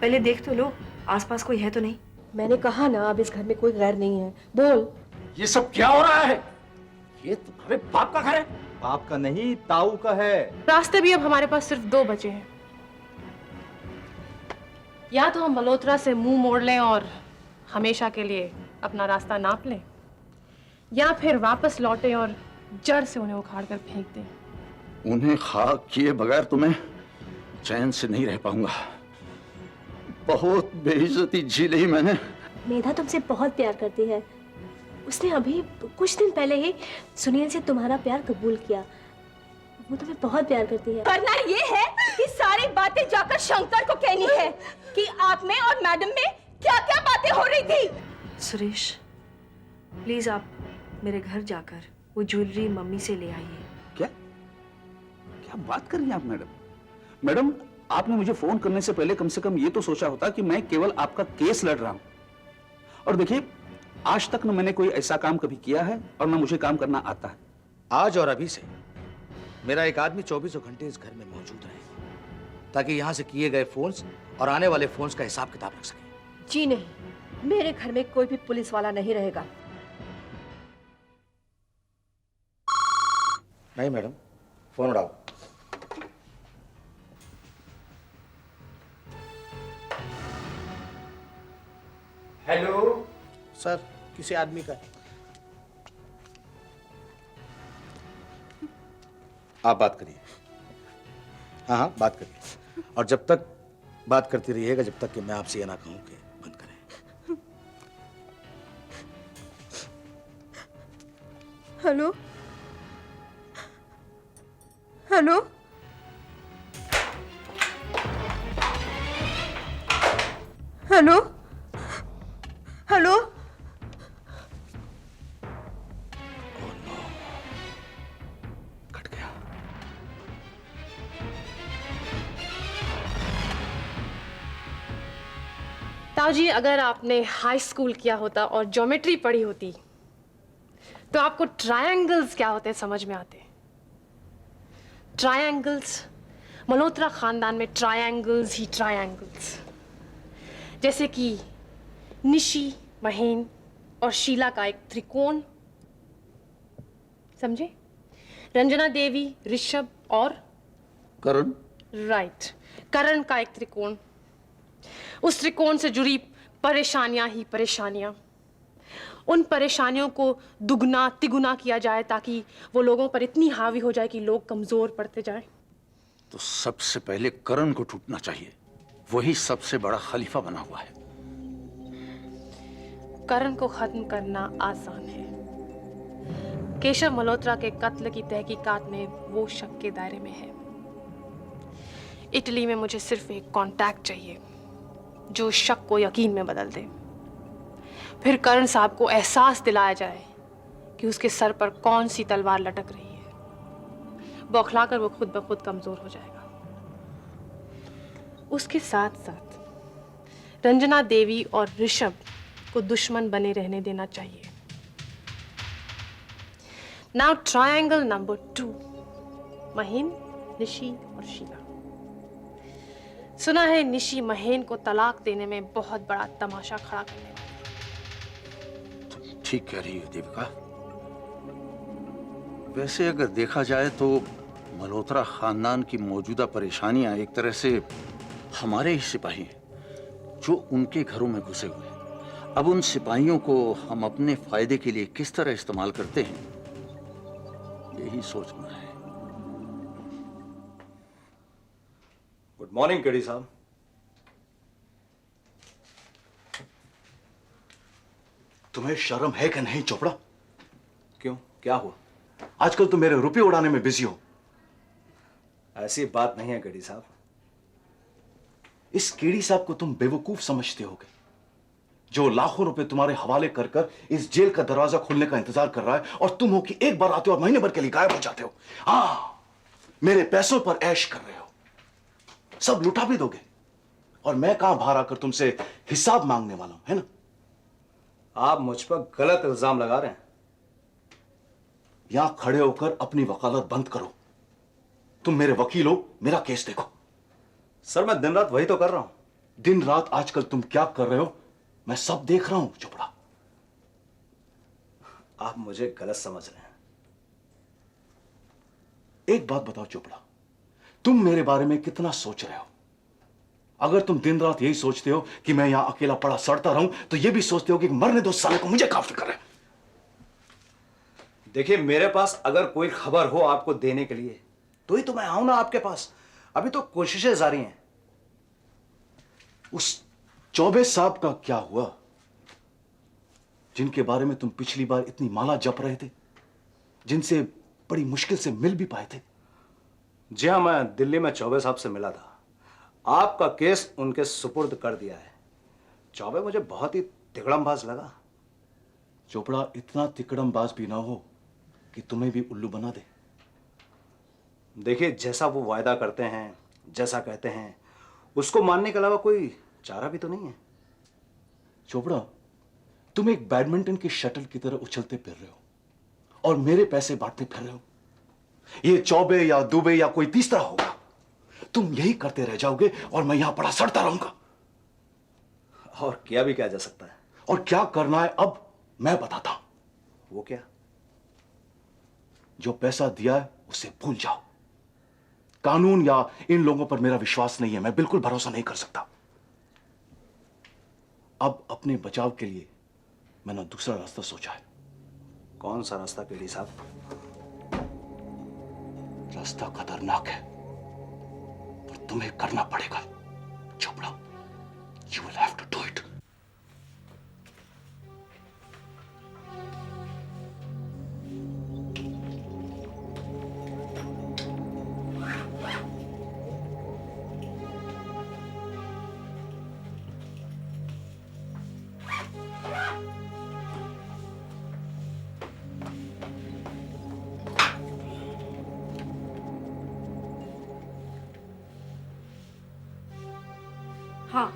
पहले देख तो लो आसपास कोई है तो नहीं। मैंने कहा ना अब इस घर में कोई गैर नहीं है। बोल। ये सब क्या हो रहा है? ये तुम्हारे बाप का घर है? बाप का नहीं, ताऊ का है। रास्ते भी अब हमारे पास सिर्फ 2 बचे हैं। या तो हम मल्होत्रा से मुंह मोड़ लें और हमेशा के लिए अपना रास्ता नाप लें, या फिर वापस लौटें और जड़ से उन्हें उखाड़ कर फेंक दें। उन्हें खाक किए बगैर तुम्हें चैन से नहीं रह पाऊंगा। बहुत बेइज्जती झी ली मैंने। मेधा तुमसे बहुत प्यार करती है। उसने अभी कुछ दिन पहले ही सुनील से तुम्हारा प्यार कबूल किया। वो तुम्हें बहुत प्यार करती है। करना ये है कि सारी बातें जाकर शंकर को कहनी है कि आप में और मैडम में क्या क्या बातें हो रही थी। सुरेश प्लीज आप मेरे घर जाकर वो ज्वेलरी मम्मी से ले आइए। क्या क्या बात कर रही हैं आप मैडम? मैडम आपने मुझे फोन करने से पहले कम से कम ये तो सोचा होता कि मैं केवल आपका केस लड़ रहा हूं। और देखिए आज तक न मैंने कोई ऐसा काम कभी किया है और न मुझे काम करना आता है। आज और अभी से मेरा एक आदमी 24 घंटे इस घर में मौजूद रहे ताकि यहां से किए गए फोन्स और आने वाले फोन्स का हिसाब किताब रख सके। जी नहीं, मेरे घर में कोई भी पुलिस वाला नहीं रहेगा। नहीं मैडम, फोन उठाओ। हेलो सर, किसी आदमी का आप बात करिए। हाँ हाँ बात करिए, और जब तक बात करती रहिएगा जब तक कि मैं आपसे ये ना कहूं कि बंद करें। Hello hello hello hello. Cut गया। ताऊजी, अगर आपने हाई स्कूल किया होता और ज्योमेट्री पढ़ी होती तो आपको ट्रायंगल्स क्या होते समझ में आते। ट्रायंगल्स, मल्होत्रा खानदान में ट्रायंगल्स ही ट्रायंगल्स, जैसे कि निशी, महेन और शीला का एक त्रिकोण, समझे? रंजना देवी, ऋषभ और करण। राइट, करण का एक त्रिकोण। उस त्रिकोण से जुड़ी परेशानियां ही परेशानियां। उन परेशानियों को दुगना तिगुना किया जाए ताकि वो लोगों पर इतनी हावी हो जाए कि लोग कमजोर पड़ते जाएं। तो सबसे पहले करण को टूटना चाहिए, वही सबसे बड़ा खलीफा बना हुआ है। करण को खत्म करना आसान है। केशव मल्होत्रा के कत्ल की तहकीकात में वो शक के दायरे में है। इटली में मुझे सिर्फ एक कांटेक्ट चाहिए जो शक को यकीन में बदल दे। फिर करण साहब को एहसास दिलाया जाए कि उसके सर पर कौन सी तलवार लटक रही है। बौखलाकर वो खुद ब खुद कमजोर हो जाएगा। उसके साथ साथ रंजना देवी और ऋषभ को दुश्मन बने रहने देना चाहिए। नाउ ट्रायंगल नंबर 2, महेन, निशी और शीला। सुना है निशी महेन को तलाक देने में बहुत बड़ा तमाशा खड़ा करने वाली। ठीक कह रही हो देविका। वैसे अगर देखा जाए तो मल्होत्रा खानदान की मौजूदा परेशानियां एक तरह से हमारे ही सिपाही हैं जो उनके घरों में घुसे हुए हैं। अब उन सिपाहियों को हम अपने फायदे के लिए किस तरह इस्तेमाल करते हैं, यही सोचना है। गुड मॉर्निंग केडी साहब। तुम्हें शर्म है कि नहीं चोपड़ा? क्यों, क्या हुआ? आजकल तुम मेरे रुपए उड़ाने में बिजी हो। ऐसी बात नहीं है केडी साहब। इस केडी साहब को तुम बेवकूफ समझते होगे जो लाखों रुपए तुम्हारे हवाले कर कर इस जेल का दरवाजा खुलने का इंतजार कर रहा है, और तुम हो कि एक बार आते हो और महीने भर के लिए गायब हो जाते हो। हाँ, मेरे पैसों पर ऐश कर रहे हो, सब लुटा भी दोगे, और मैं कहां बाहर आकर तुमसे हिसाब मांगने वाला हूं, है ना? आप मुझ पर गलत इल्जाम लगा रहे हैं। यहां खड़े होकर अपनी वकालत बंद करो। तुम मेरे वकील हो, मेरा केस देखो। सर मैं दिन रात वही तो कर रहा हूं। दिन रात आजकल तुम क्या कर रहे हो मैं सब देख रहा हूं चोपड़ा। आप मुझे गलत समझ रहे हैं। एक बात बताओ चोपड़ा, तुम मेरे बारे में कितना सोच रहे हो? अगर तुम दिन रात यही सोचते हो कि मैं यहां अकेला पड़ा सड़ता रहूं, तो यह भी सोचते हो कि मरने दो साले को, मुझे क्या फिक्र है? देखिए, मेरे पास अगर कोई खबर हो आपको देने के लिए तो ही तो मैं आऊं ना आपके पास। अभी तो कोशिशें जारी हैं। उस चौबे साहब का क्या हुआ, जिनके बारे में तुम पिछली बार इतनी माला जप रहे थे, जिनसे बड़ी मुश्किल से मिल भी पाए थे? जी हाँ, मैं दिल्ली में चौबे साहब से मिला था। आपका केस उनके सुपुर्द कर दिया है। चौबे मुझे बहुत ही तिकड़मबाज लगा। चोपड़ा, इतना तिकड़मबाज भी ना हो कि तुम्हें भी उल्लू बना दे। देखिए, जैसा वो वायदा करते हैं, जैसा कहते हैं, उसको मानने के अलावा कोई चारा भी तो नहीं है। चोपड़ा, तुम एक बैडमिंटन की शटल की तरह उछलते फिर रहे हो और मेरे पैसे बांटते फिर रहे हो। ये चौबे या दुबे या कोई तीसरा होगा। तुम यही करते रह जाओगे और मैं यहां पड़ा सड़ता रहूंगा। और किया भी क्या जा सकता है? और क्या करना है अब मैं बताता हूं। वो क्या? जो पैसा दिया है उसे भूल जाओ। कानून या इन लोगों पर मेरा विश्वास नहीं है, मैं बिल्कुल भरोसा नहीं कर सकता। अब अपने बचाव के लिए मैंने दूसरा रास्ता सोचा है। कौन सा रास्ता पीडी साहब? रास्ता खतरनाक है, पर तुम्हें करना पड़ेगा Chopra. You will have to do it. हाँ,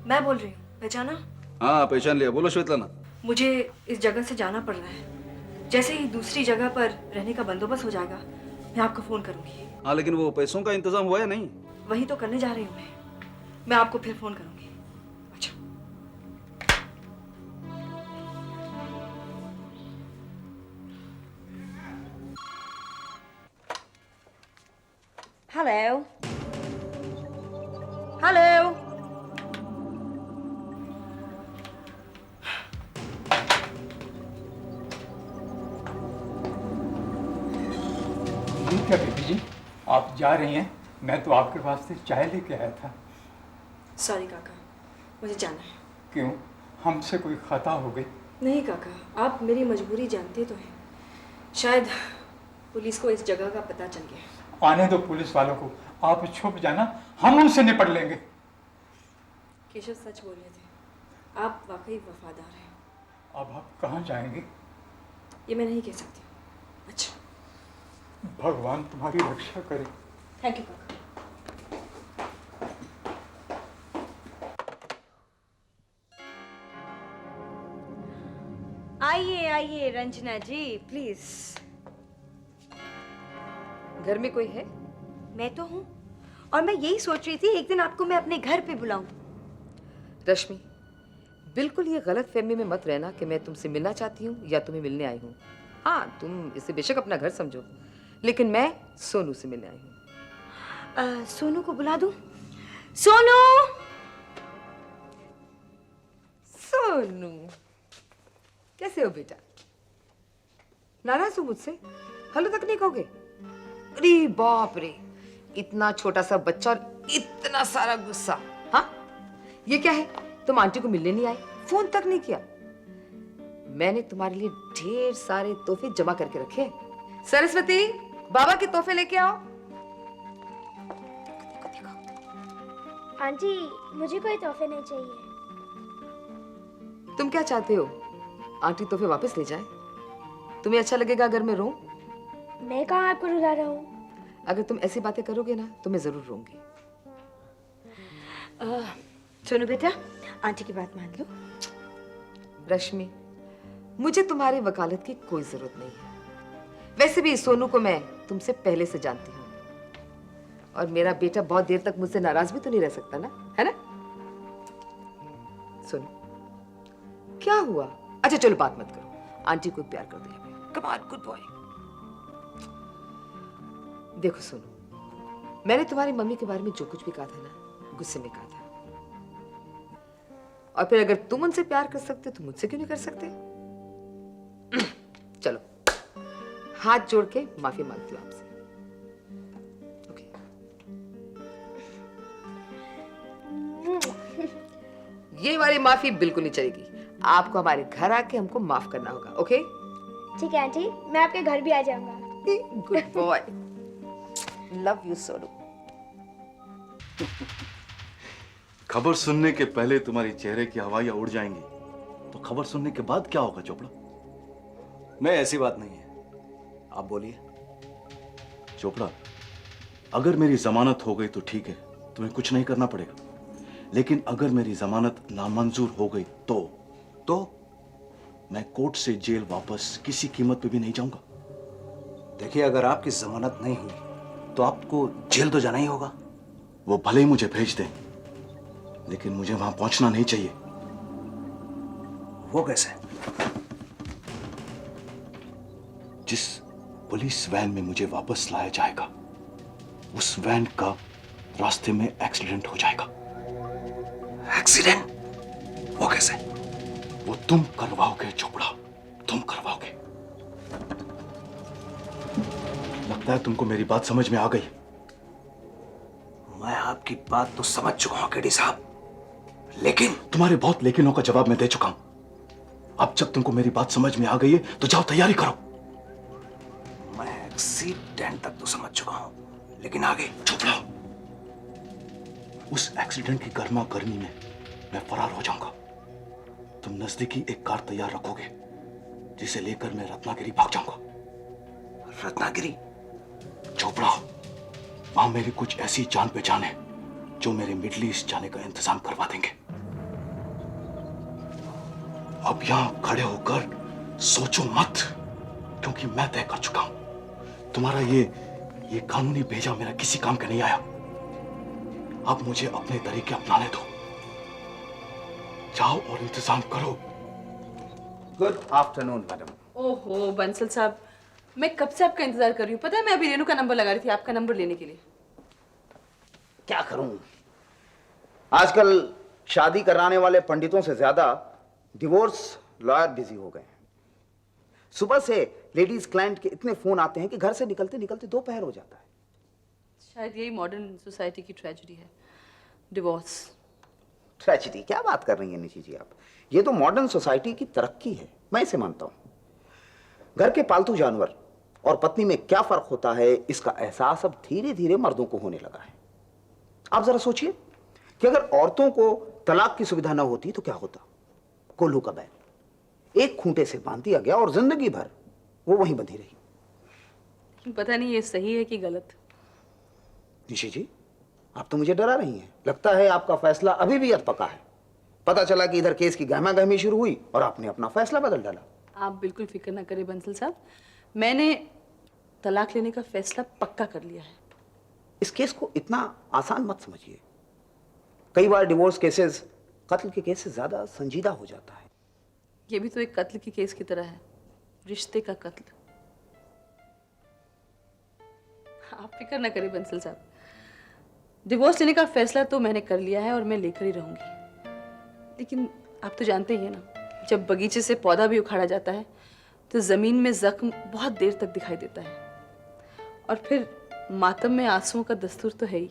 मैं बोल रही हूँ, पहचाना? हाँ पहचान लिया। बोलो श्वेतलाना। मुझे इस जगह से जाना पड़ रहा है। जैसे ही दूसरी जगह पर रहने का बंदोबस्त हो जाएगा, मैं आपको फोन करूंगी। हाँ लेकिन वो पैसों का इंतजाम हुआ या नहीं? वही तो करने जा रही हूँ मैं आपको फिर फोन करूंगी। अच्छा। Hello hello. ठीक है बेबी जी, आप जा रही हैं। मैं तो आपके वास्ते चाय लेके आया था। सॉरी काका, मुझे जाना है। क्यों, हमसे कोई खता हो गई? नहीं काका, आप मेरी मजबूरी जानते तो हैं। शायद पुलिस को इस जगह का पता चल गया। आने दो पुलिस वालों को, आप छुप जाना, हम उनसे निपट लेंगे। केशव सच बोल रहे थे, आप वाकई वफादार हैं। अब आप कहाँ जाएंगे? ये मैं नहीं कह सकती। अच्छा, भगवान तुम्हारी रक्षा करे। थैंक यू काका। आइए आइए रंजना जी, प्लीज। घर में कोई है? मैं तो हूँ, और मैं यही सोच रही थी एक दिन आपको मैं अपने घर पे बुलाऊं। रश्मि, बिल्कुल ये गलत फहमी में मत रहना कि मैं तुमसे मिलना चाहती हूँ या तुम्हें मिलने आई हूँ। हाँ, तुम इसे बेशक अपना घर समझो, लेकिन मैं सोनू से मिलने आई हूँ। सोनू को बुला दूं? सोनू! सोनू, कैसे हो बेटा? नाराज हो मुझसे? हेलो तक नहीं कहोगे? अरे बाप रे, इतना छोटा सा बच्चा और इतना सारा गुस्सा। हाँ, ये क्या है? तुम आंटी को मिलने नहीं आए, फोन तक नहीं किया। मैंने तुम्हारे लिए ढेर सारे तोहफे जमा करके रखे। सरस्वती, बाबा के तोहफे लेके आओ। आंटी, मुझे कोई तोहफे नहीं चाहिए। तुम क्या चाहते हो? आंटी तोहफे वापस ले जाए? तुम्हें अच्छा लगेगा अगर मैं रोऊं? मैं कहाँ आपको रुला रहा हूँ? अगर तुम ऐसी बातें करोगे ना तो मैं जरूर रोऊंगी। सोनू बेटा, आंटी की बात मान लो। रश्मि, मुझे तुम्हारी वकालत की कोई जरूरत नहीं है। वैसे भी सोनू को मैं तुमसे पहले से जानती हूँ, और मेरा बेटा बहुत देर तक मुझसे नाराज भी तो नहीं रह सकता ना, है ना? सुनो, क्या हुआ? अच्छा चलो बात मत करो, आंटी को प्यार कर दिया। Come on, good boy. देखो सुनो, मैंने तुम्हारी मम्मी के बारे में जो कुछ भी कहा था ना, गुस्से में कहा था। और फिर अगर तुम उनसे प्यार कर सकते तो मुझसे क्यों नहीं कर सकते? चलो हाथ जोड़ के माफी मांगती हूँ आपसे। ओके। ये वाली माफी बिल्कुल नहीं चलेगी, आपको हमारे घर आके हमको माफ करना होगा। ओके? ठीक है आंटी, मैं आपके घर भी आ जाऊंगा। Good boy, love you Sonu. खबर सुनने के पहले तुम्हारी चेहरे की हवाइयां उड़ जाएंगी, तो खबर सुनने के बाद क्या होगा चोपड़ा? नहीं, ऐसी बात नहीं है, आप बोलिए। चोपड़ा, अगर मेरी जमानत हो गई तो ठीक है, तुम्हें कुछ नहीं करना पड़ेगा। लेकिन अगर मेरी जमानत नामंजूर हो गई तो मैं कोर्ट से जेल वापस किसी कीमत पे भी नहीं जाऊंगा। देखिए, अगर आपकी जमानत नहीं हुई तो आपको जेल तो जाना ही होगा। वो भले ही मुझे भेज दें, लेकिन मुझे वहां पहुंचना नहीं चाहिए। वो कैसे? जिस पुलिस वैन में मुझे वापस लाया जाएगा, उस वैन का रास्ते में एक्सीडेंट हो जाएगा। एक्सीडेंट? वो कैसे? वो तुम करवाओगे चोपड़ा, तुम करवाओगे। लगता है तुमको मेरी बात समझ में आ गई। मैं आपकी बात तो समझ चुका हूं केडी साहब, लेकिन तुम्हारे बहुत लेकिनों का जवाब मैं दे चुका हूं। अब जब तुमको मेरी बात समझ में आ गई है तो जाओ तैयारी करो। मैं एक्सीडेंट तक तो समझ चुका हूं, लेकिन आगे? चुप रहो। उस एक्सीडेंट की गर्मा गर्मी में मैं फरार हो जाऊंगा। तुम नजदीकी एक कार तैयार रखोगे, जिसे लेकर मैं रत्नागिरी भाग जाऊंगा। रत्नागिरी? चोपड़ा, वहां मेरी कुछ ऐसी जान पहचान है जो मेरे मिडल ईस्ट जाने का इंतजाम करवा देंगे। अब यहां खड़े होकर सोचो मत, क्योंकि मैं तय कर चुका हूं। तुम्हारा ये कानूनी भेजा मेरा किसी काम का नहीं आया। अब मुझे अपने तरीके अपनाने दो। जाओ और इंतजाम करो। Good afternoon madam. ओहो बंसल साहब, मैं कब से आपका इंतजार कर रही हूँ। पता है, मैं अभी रेनू का नंबर लगा रही थी आपका नंबर लेने के लिए। क्या करूं, आजकल शादी कराने वाले पंडितों से ज्यादा डिवोर्स लॉयर बिजी हो गए हैं। सुबह से लेडीज क्लाइंट के इतने फोन आते हैं कि घर से निकलते निकलते दोपहर हो जाता है। शायद यही मॉडर्न सोसाइटी की ट्रेजेडी है, डिवोर्स। ट्रेजेडी? क्या बात कर रही हैं निशी जी आप, ये तो मॉडर्न सोसाइटी की तरक्की है, मैं इसे मानता हूं। घर के पालतू जानवर और पत्नी में क्या फर्क होता है, इसका एहसास अब धीरे धीरे मर्दों को होने लगा है। आप जरा सोचिए कि अगर औरतों को तलाक की सुविधा न होती तो क्या होता। कोल्हू का बैल एक खूंटे से बांध दिया गया और जिंदगी भर वो वहीं बंधी रही। पता नहीं ये सही है कि गलत। निशी जी, आप तो मुझे डरा रही हैं। लगता है आपका फैसला अभी भी अधपका है। पता चला कि इधर केस की गहमा गहमी शुरू हुई और आपने अपना फैसला बदल डाला। आप बिल्कुल फिक्र ना करें बंसल साहब, मैंने तलाक लेने का फैसला पक्का कर लिया है। इस केस को इतना आसान मत समझिए। कई बार डिवोर्स केसेस कत्ल के केस से ज्यादा संजीदा हो जाता है। ये भी तो एक कत्ल के केस की तरह है, रिश्ते का कत्ल। आप फिक्र ना करें बंसल साहब, डिवोर्स लेने का फैसला तो मैंने कर लिया है और मैं लेकर ही रहूंगी। लेकिन आप तो जानते ही हैं ना, जब बगीचे से पौधा भी उखाड़ा जाता है तो जमीन में जख्म बहुत देर तक दिखाई देता है, और फिर मातम में आंसुओं का दस्तूर तो है ही।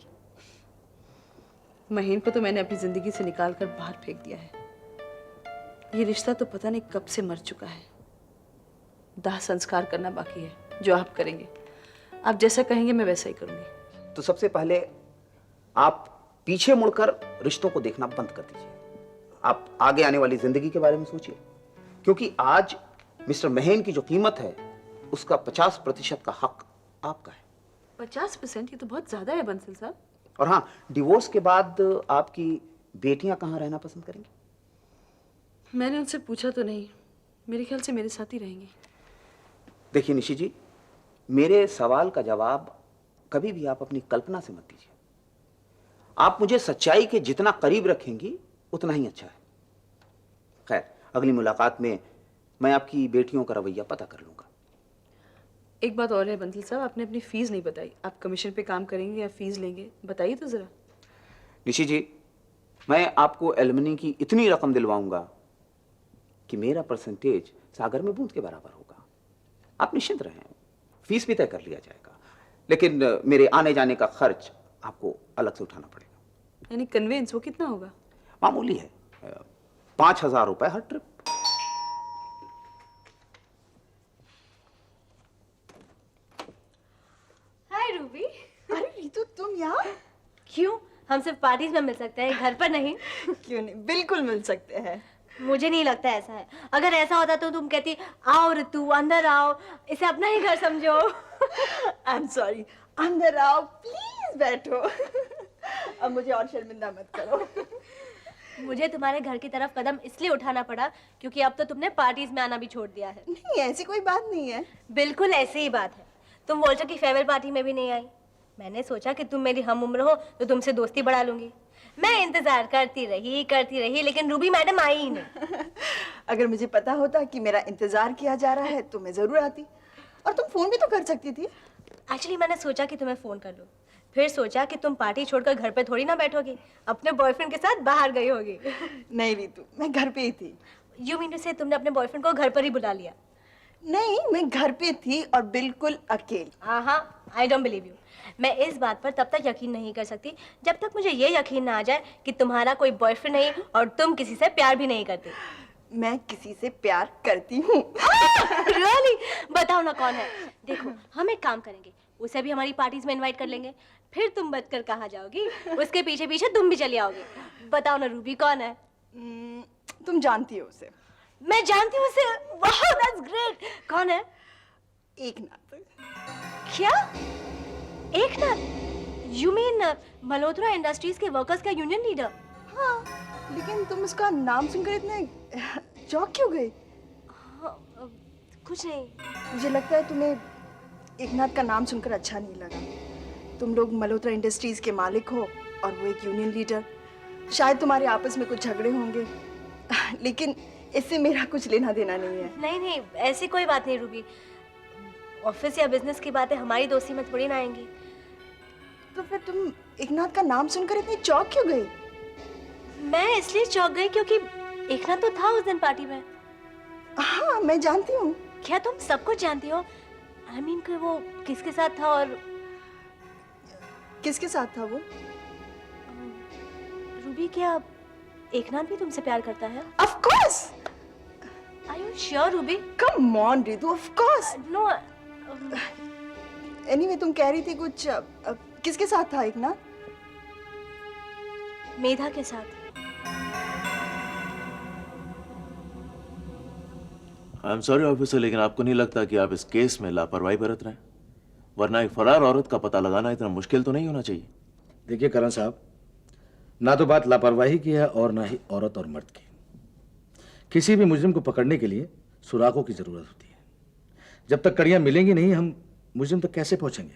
महीन को तो मैंने अपनी जिंदगी से निकाल कर बाहर फेंक दिया है। ये रिश्ता तो पता नहीं कब से मर चुका है। दाह संस्कार करना बाकी है, जो आप करेंगे। आप जैसा कहेंगे मैं वैसा ही करूंगी। तो सबसे पहले आप पीछे मुड़कर रिश्तों को देखना बंद कर दीजिए। आप आगे आने वाली जिंदगी के बारे में सोचिए, क्योंकि आज मिस्टर महेन की जो कीमत है उसका 50% का हक आपका है। 50%? ये तो बहुत ज्यादा है बंसल साहब। और हाँ, डिवोर्स के बाद आपकी बेटियां कहाँ रहना पसंद करेंगी? मैंने उनसे पूछा तो नहीं, मेरे ख्याल से मेरे साथ ही रहेंगी। देखिए निशी जी, मेरे सवाल का जवाब कभी भी आप अपनी कल्पना से मत दीजिए। आप मुझे सच्चाई के जितना करीब रखेंगी उतना ही अच्छा है। खैर, अगली मुलाकात में मैं आपकी बेटियों का रवैया पता कर लूंगा। एक बात और है बंसल साहब, आपने अपनी फीस नहीं बताई। आप कमीशन पे काम करेंगे या फीस लेंगे, बताइए तो जरा। निशी जी, मैं आपको एलुमनी की इतनी रकम दिलवाऊंगा कि मेरा परसेंटेज सागर में बूंद के बराबर होगा। आप निश्चिंत रहें, फीस भी तय कर लिया जाएगा, लेकिन मेरे आने जाने का खर्च आपको अलग से उठाना पड़ेगा। यानी कन्वेंस वो कितना होगा? मामूली है, 5,000 रुपए हर ट्रिप। हाय रूबी। अरे रीतू, तुम यहाँ? क्यों, हम सिर्फ पार्टीज में मिल सकते हैं, घर पर नहीं? क्यों नहीं, बिल्कुल मिल सकते हैं। मुझे नहीं लगता ऐसा है। अगर ऐसा होता तो तुम कहती आओ ऋतु अंदर आओ, इसे अपना ही घर समझो। आई एम सॉरी, अंदर आओ, प्लीज बैठो। अब मुझे और शर्मिंदा मत करो। मुझे तुम्हारे घर की तरफ कदम इसलिए उठाना पड़ा क्योंकि अब तो तुमने पार्टीज में आना भी छोड़ दिया है। नहीं, ऐसी कोई बात नहीं है। बिल्कुल ऐसी ही बात है। तुम वॉल्टर की फेयरवेल पार्टी में भी नहीं आई। मैंने सोचा कि तुम मेरी हम उम्र हो तो तुमसे दोस्ती बढ़ा लूंगी। मैं इंतजार करती रही, लेकिन रूबी मैडम आई ही नहीं। अगर मुझे पता होता कि मेरा इंतजार किया जा रहा है तो मैं जरूर आती, और तुम फोन भी तो कर सकती थी। एक्चुअली मैंने सोचा कि तुम्हें फोन कर लूं, फिर सोचा कि तुम पार्टी छोड़कर घर पे थोड़ी ना बैठोगी, अपने बॉयफ्रेंड के साथ बाहर गई होगी। नहीं रीतू, मैं घर पे ही थी। यू मीन टू से तुमने अपने बॉयफ्रेंड को घर पर ही बुला लिया? नहीं, मैं घर पे थी और बिल्कुल अकेली। हाँ, आई डोंट बिलीव यू। मैं इस बात पर तब तक यकीन नहीं कर सकती जब तक मुझे ये यकीन ना आ जाए कि तुम्हारा कोई बॉयफ्रेंड नहीं और तुम किसी से प्यार भी नहीं करती। मैं किसी से प्यार करती हूँ। रियली? बताओ ना कौन है। देखो, हम एक काम करेंगे, उसे भी हमारी पार्टीज में इनवाइट कर लेंगे, फिर तुम बचकर कहाँ जाओगी, उसके पीछे पीछे तुम भी चली आओगी। बताओ ना रूबी, कौन है? तुम जानती हो उसे। मैं जानती हूँ उसे? वाह, दैट्स ग्रेट। कौन है? एकनाथ। क्या? Eknath? You mean Malhotra industries के वर्कर्स का यूनियन लीडर? हाँ, लेकिन तुम उसका नाम सुनकर इतने चौंक क्यों गए? कुछ नहीं। मुझे लगता है तुम्हें एकनाथ का नाम सुनकर अच्छा नहीं लगा। तुम लोग मल्होत्रा इंडस्ट्रीज के मालिक हो और वो एक यूनियन लीडर। शायद तुम्हारे आपस में कुछ झगड़े होंगे, लेकिन इससे मेरा कुछ लेना देना नहीं है। नहीं, ऐसी कोई बात नहीं रूबी। ऑफिस या बिजनेस की बातें हमारी दोस्ती में थोड़ी ना आएंगी। तो फिर तुम एकनाथ का नाम सुनकर इतनी चौंक क्यों गई? मैं इसलिए चौंक गई क्योंकि एकनाथ तो था उस दिन पार्टी में। हाँ, मैं जानती हूँ। क्या तुम सब कुछ जानती हो? आई मीन कि वो किसके साथ था और किसके साथ था वो? रूबी, क्या एकनाथ भी तुमसे प्यार करता है? Of course. Are you sure, Ruby? Come on, Ritu, of course. No. Anyway, तुम कह रही थी कुछ, किसके साथ था एकनाथ? मेधा के साथ। आई एम सॉरी ऑफिसर, लेकिन आपको नहीं लगता कि आप इस केस में लापरवाही बरत रहे हैं? वरना एक फरार औरत का पता लगाना इतना मुश्किल तो नहीं होना चाहिए। देखिए करण साहब, ना तो बात लापरवाही की है और ना ही औरत और मर्द की। किसी भी मुजरिम को पकड़ने के लिए सुरागों की जरूरत होती है। जब तक कड़ियां मिलेंगी नहीं, हम मुजरिम तक कैसे पहुंचेंगे?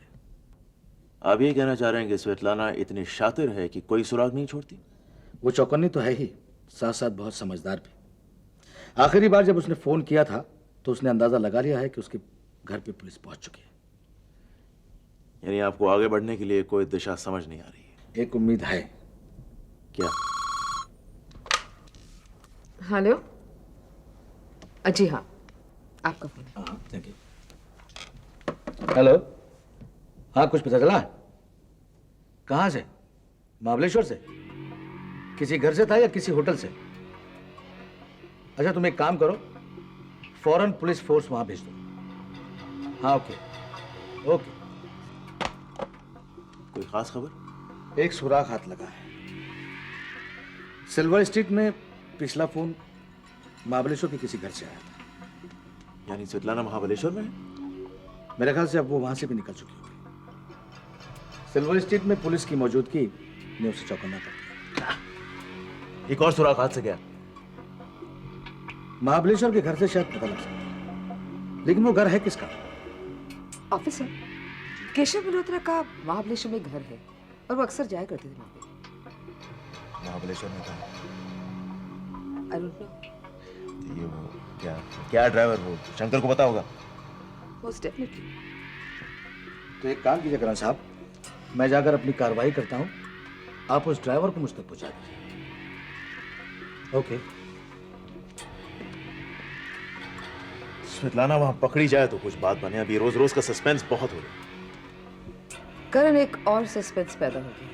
आप ये कहना चाह रहे हैं कि स्वेतलाना इतनी शातिर है कि कोई सुराग नहीं छोड़ती? वो चौकन्नी तो है ही, साथ साथ बहुत समझदार भी। आखिरी बार जब उसने फोन किया था तो उसने अंदाजा लगा लिया है कि उसके घर पे पुलिस पहुंच चुकी है। यानी आपको आगे बढ़ने के लिए कोई दिशा समझ नहीं आ रही है? एक उम्मीद है। क्या? हेलो। जी हाँ, आपका फोन। हाँ, थैंक यू। हेलो। हाँ, कुछ पता चला? कहाँ से? महाबलेश्वर से? किसी घर से था या किसी होटल से? अच्छा, तुम एक काम करो, फौरन पुलिस फोर्स वहां भेज दो। हाँ, ओके। कोई खास खबर? एक सुराग हाथ लगा है। सिल्वर स्ट्रीट में पिछला फोन महाबलेश्वर के किसी घर से आया था। यानी स्वेतलाना महाबलेश्वर में है? मेरे ख्याल से अब वो वहां से भी निकल चुकी होगी। सिल्वर स्ट्रीट में पुलिस की मौजूदगी ने उसे चौकन्ना कर दिया। एक और सुराग हाथ से गया। महाबलेश्वर के घर से शायद पता लग सकता है, लेकिन वो घर है किसका? ऑफिसर, केशव मल्होत्रा का महाबलेश्वर में घर है और वो अक्सर जाया करते थे वहां पे। महाबलेश्वर में था? I don't know. ये वो क्या क्या ड्राइवर वो शंकर को पता होगा? Most definitely. तो एक काम कीजिए करण साहब, मैं जाकर अपनी कार्रवाई करता हूँ, आप उस ड्राइवर को मुझ तक पहुंचा दीजिए। ओके। स्वेतलाना वहां पकड़ी जाए तो कुछ बात बने, अभी रोज रोज का सस्पेंस बहुत हो रहा है। करण, एक और सस्पेंस पैदा हो गया।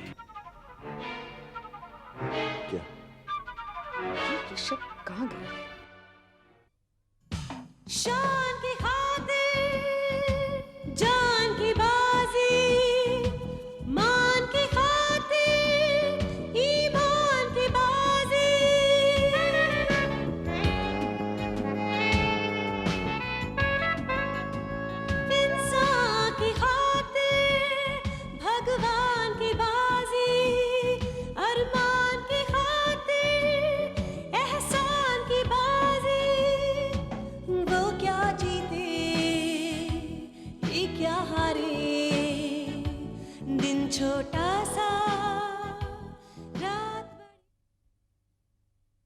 क्या? ऋषभ कहाँ गया? शान की खातिर जान की बाजी, मान की खातिर ईमान की बाजी, इंसान की खातिर भगवान की बाजी, अरमान की खातिर एहसान की बाजी। वो क्या जीते ये क्या हारे, दिन छोटा सा